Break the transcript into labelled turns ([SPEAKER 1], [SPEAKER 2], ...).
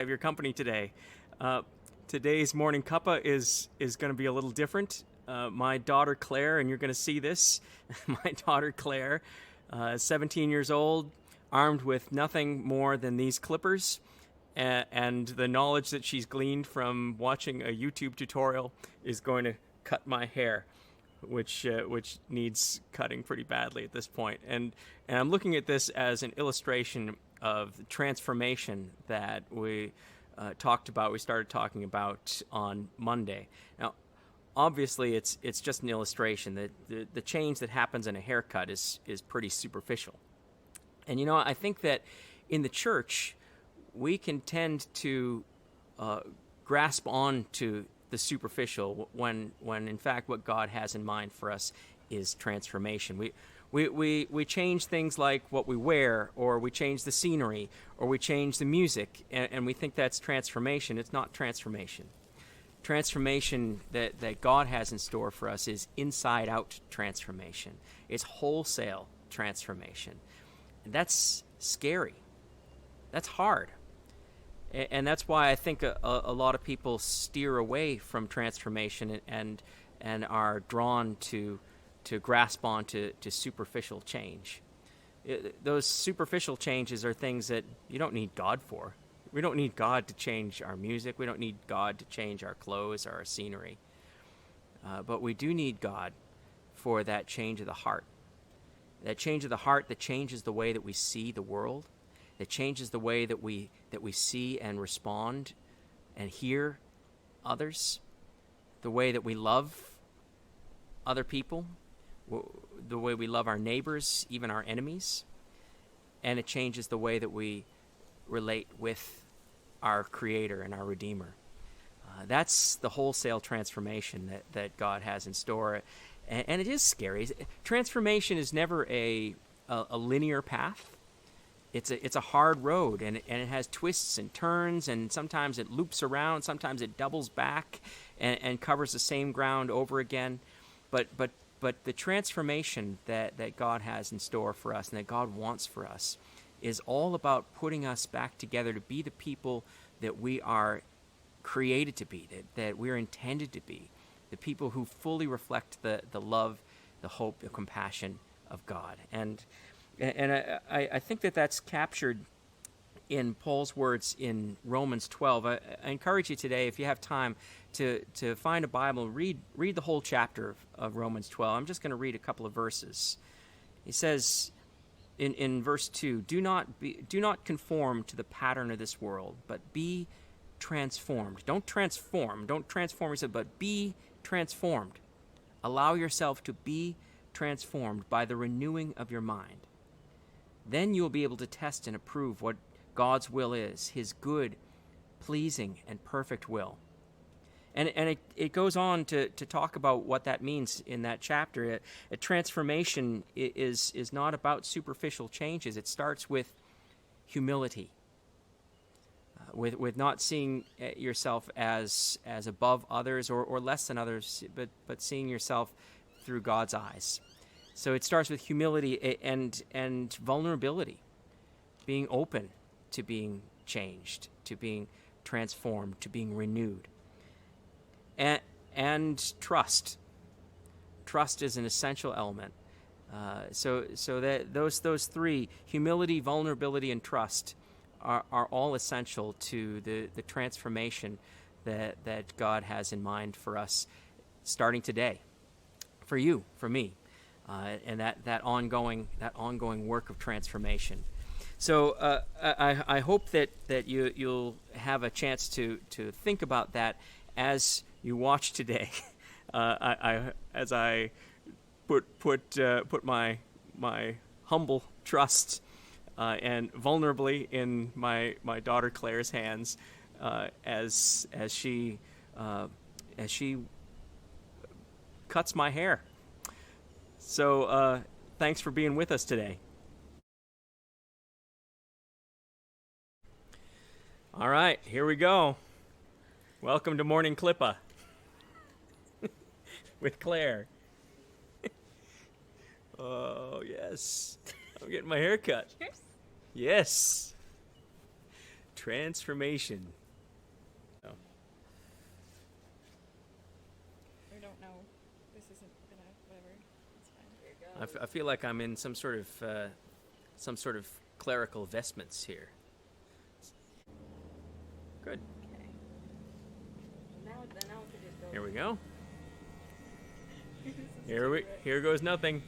[SPEAKER 1] Have your company today. Uh, Today's morning cuppa is going to be a little different. My daughter Claire, and you're going to see this. My daughter Claire, 17 years old, armed with nothing more than these clippers, and the knowledge that she's gleaned from watching a YouTube tutorial is going to cut my hair, which needs cutting pretty badly at this point. And I'm looking at this as an illustration of the transformation that we started talking about on Monday. Now, obviously, it's just an illustration. The change that happens in a haircut is pretty superficial. And I think that in the church, we can tend to grasp on to the superficial when in fact what God has in mind for us is transformation. We change things like what we wear, or we change the scenery, or we change the music, and we think that's transformation. It's not transformation. Transformation that God has in store for us is inside-out transformation. It's wholesale transformation. And that's scary. That's hard. And that's why I think a lot of people steer away from transformation and are drawn to grasp on to superficial change. Those superficial changes are things that you don't need God for. We don't need God to change our music. We don't need God to change our clothes or our scenery. But we do need God for that change of the heart. That change of the heart that changes the way that we see the world, that changes the way that we see and respond and hear others, the way that we love other people, the way we love our neighbors, even our enemies, and it changes the way that we relate with our Creator and our Redeemer. That's the wholesale transformation that God has in store, and it is scary. Transformation is never a linear path. It's a hard road, and it has twists and turns, and sometimes it loops around, sometimes it doubles back and covers the same ground over again. But the transformation that God has in store for us and that God wants for us is all about putting us back together to be the people that we are created to be, that we're intended to be, the people who fully reflect the love, the hope, the compassion of God. And I think that's captured in Paul's words in Romans 12. I encourage you today, if you have time, to find a Bible and read the whole chapter of Romans 12. I'm just going to read a couple of verses. He says in verse 2, do not conform to the pattern of this world, but be transformed. Don't transform yourself, but be transformed. Allow yourself to be transformed by the renewing of your mind. Then you will be able to test and approve what God's will is, his good, pleasing, and perfect will. And it goes on to talk about what that means in that chapter. A transformation is not about superficial changes. It starts with humility, with not seeing yourself as above others or less than others, but seeing yourself through God's eyes. So it starts with humility and vulnerability, being open to being changed, to being transformed, to being renewed. And trust. Trust is an essential element. So that those three, humility, vulnerability, and trust, are all essential to the transformation that God has in mind for us, starting today, for you, for me, and that ongoing work of transformation. So I hope that you'll have a chance to think about that as you watch today. As I put my humble trust and vulnerably in my daughter Claire's hands, as she cuts my hair. So thanks for being with us today. All right, here we go. Welcome to Morning Clippa with Claire. Oh, yes. I'm getting my hair cut.
[SPEAKER 2] Cheers.
[SPEAKER 1] Yes. Transformation. Oh.
[SPEAKER 2] I don't know. This isn't gonna. Whatever. It's fine. There you go.
[SPEAKER 1] I feel like I'm in some sort of clerical vestments here. Good.
[SPEAKER 2] Okay. Now we could just go.
[SPEAKER 1] Here we go.
[SPEAKER 2] This is too right.
[SPEAKER 1] Here goes nothing.